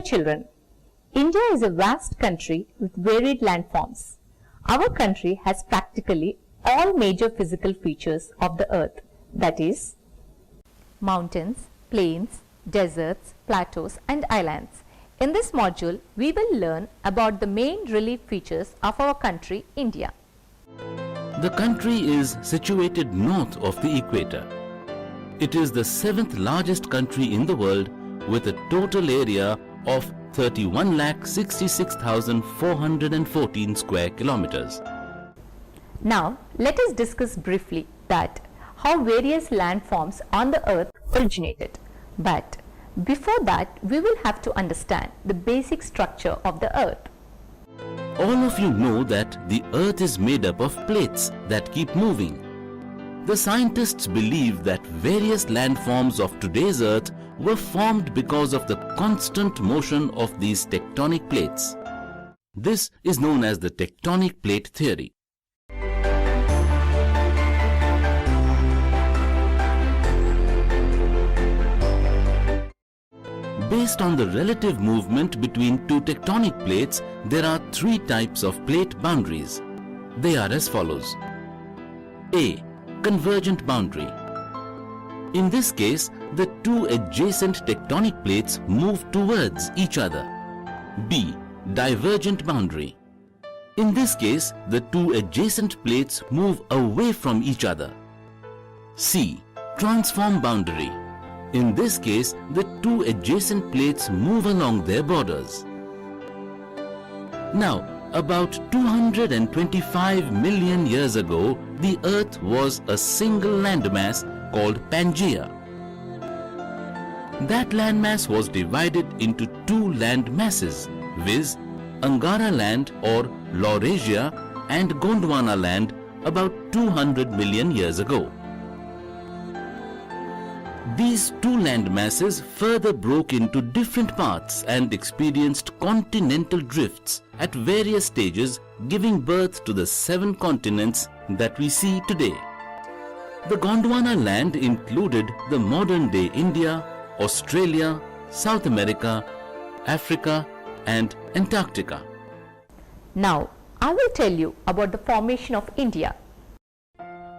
children, India is a vast country with varied landforms. Our country has practically all major physical features of the earth, that is, mountains, plains, deserts, plateaus and islands. In this module, we will learn about the main relief features of our country, India. The country is situated north of the equator. It is the 7th largest country in the world with a total area of 31,66,414 square kilometers. Now, let us discuss briefly that how various landforms on the earth originated. But before that, we will have to understand the basic structure of the earth. All of you know that the earth is made up of plates that keep moving. The scientists believe that various landforms of today's earth were formed because of the constant motion of these tectonic plates. This is known as the tectonic plate theory. Based on the relative movement between two tectonic plates, there are 3 types of plate boundaries. They are as follows. A. Convergent boundary. In this case, the 2 adjacent tectonic plates move towards each other. B. Divergent boundary. In this case, the 2 adjacent plates move away from each other. C. Transform boundary. In this case, the 2 adjacent plates move along their borders. Now, about 225 million years ago, the Earth was a single landmass called Pangaea. That landmass was divided into 2 land masses, viz. Angara land or Laurasia and Gondwana land about 200 million years ago. These 2 land masses further broke into different parts and experienced continental drifts at various stages, giving birth to the 7 continents that we see today. The Gondwana land included the modern-day India, Australia, South America, Africa and Antarctica. Now, I will tell you about the formation of India.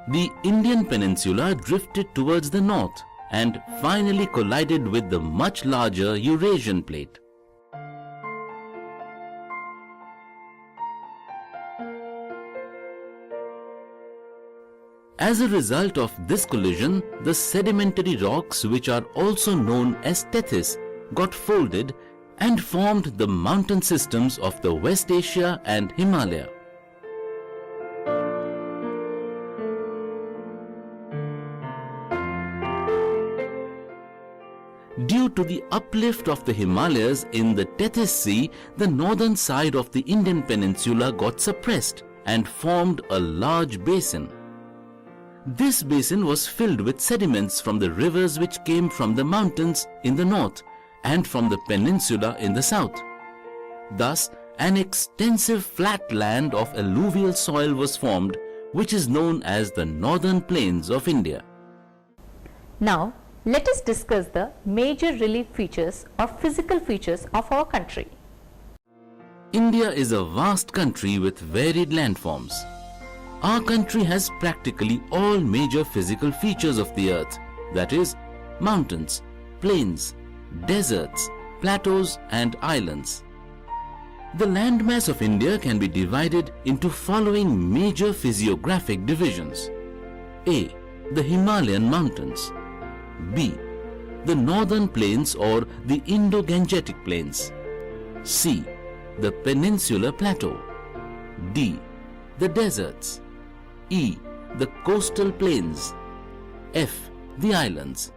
The Indian peninsula drifted towards the north and finally collided with the much larger Eurasian plate. As a result of this collision, the sedimentary rocks, which are also known as tethys, got folded and formed the mountain systems of the West Asia and Himalaya. Due to the uplift of the Himalayas in the Tethys Sea, the northern side of the Indian peninsula got suppressed and formed a large basin. This basin was filled with sediments from the rivers which came from the mountains in the north and from the peninsula in the south. Thus, an extensive flat land of alluvial soil was formed, which is known as the northern plains of India. Now, let us discuss the major relief features or physical features of our country. India is a vast country with varied landforms. Our country has practically all major physical features of the earth, that is, mountains, plains, deserts, plateaus and islands. The landmass of India can be divided into following major physiographic divisions. A. The Himalayan mountains. B. The northern plains or the Indo-Gangetic plains. C. The peninsular plateau. D. The deserts. E. The coastal plains. F. The islands.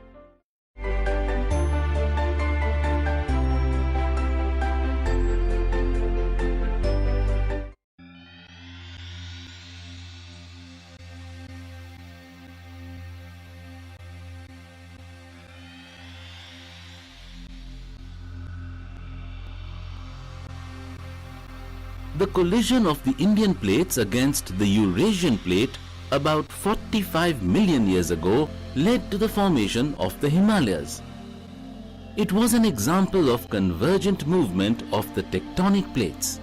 The collision of the Indian plates against the Eurasian plate about 45 million years ago led to the formation of the Himalayas. It was an example of convergent movement of the tectonic plates.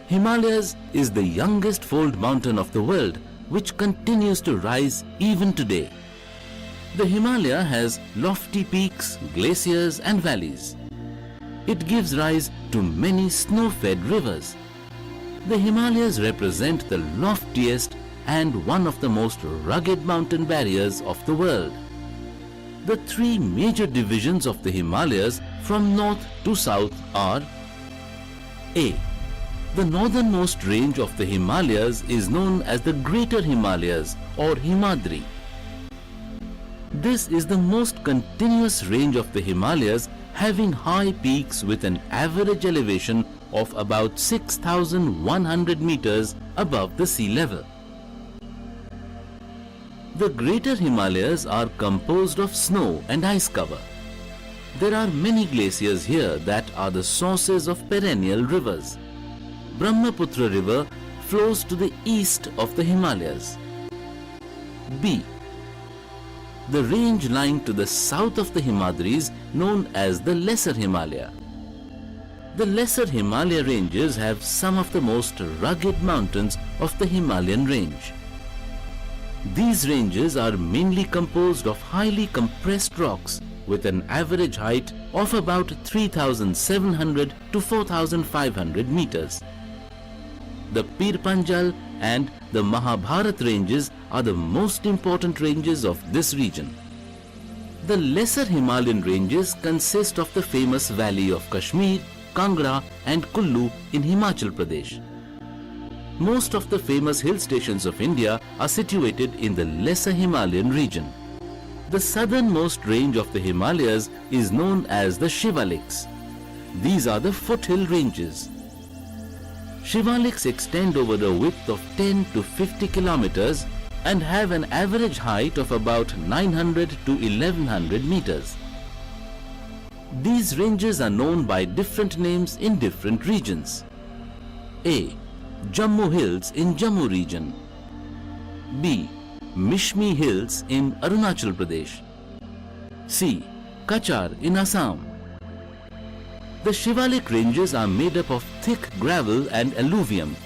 Himalayas is the youngest fold mountain of the world, which continues to rise even today. The Himalaya has lofty peaks, glaciers and valleys. It gives rise to many snow-fed rivers. The Himalayas represent the loftiest and one of the most rugged mountain barriers of the world. The three major divisions of the Himalayas from north to south are: A. The northernmost range of the Himalayas is known as the Greater Himalayas or Himadri. This is the most continuous range of the Himalayas, having high peaks with an average elevation of about 6,100 meters above the sea level. The Greater Himalayas are composed of snow and ice cover. There are many glaciers here that are the sources of perennial rivers. Brahmaputra River flows to the east of the Himalayas. B. The range lying to the south of the Himadris, known as the Lesser Himalaya. The Lesser Himalaya ranges have some of the most rugged mountains of the Himalayan range. These ranges are mainly composed of highly compressed rocks with an average height of about 3,700 to 4,500 meters. The Pir Panjal and the Mahabharat ranges are the most important ranges of this region. The lesser Himalayan ranges consist of the famous valley of Kashmir, Kangra and Kullu in Himachal Pradesh. Most of the famous hill stations of India are situated in the lesser Himalayan region. The southernmost range of the Himalayas is known as the Shivaliks. These are the foothill ranges. Shivaliks extend over a width of 10 to 50 kilometers and have an average height of about 900 to 1100 meters. These ranges are known by different names in different regions. A. Jammu Hills in Jammu region. B. Mishmi Hills in Arunachal Pradesh. C. Kachar in Assam. The Shivalik ranges are made up of thick gravel and alluvium.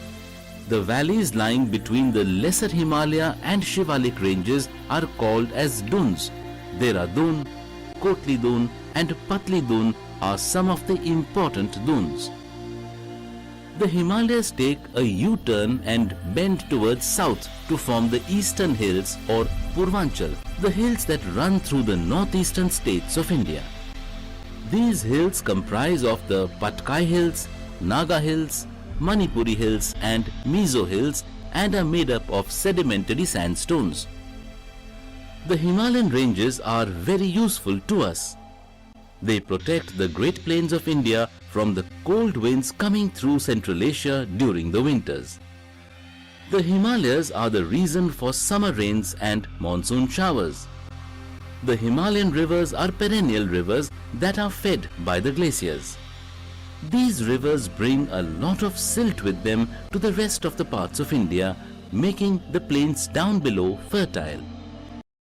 The valleys lying between the Lesser Himalaya and Shivalik ranges are called as duns. Dehradun, Kotli Dun and Patli Dun are some of the important duns. The Himalayas take a U-turn and bend towards south to form the eastern hills or Purvanchal, the hills that run through the northeastern states of India. These hills comprise of the Patkai Hills, Naga Hills, Manipuri Hills and Mizo Hills and are made up of sedimentary sandstones. The Himalayan ranges are very useful to us. They protect the Great Plains of India from the cold winds coming through Central Asia during the winters. The Himalayas are the reason for summer rains and monsoon showers. The Himalayan rivers are perennial rivers that are fed by the glaciers. These rivers bring a lot of silt with them to the rest of the parts of India, making the plains down below fertile.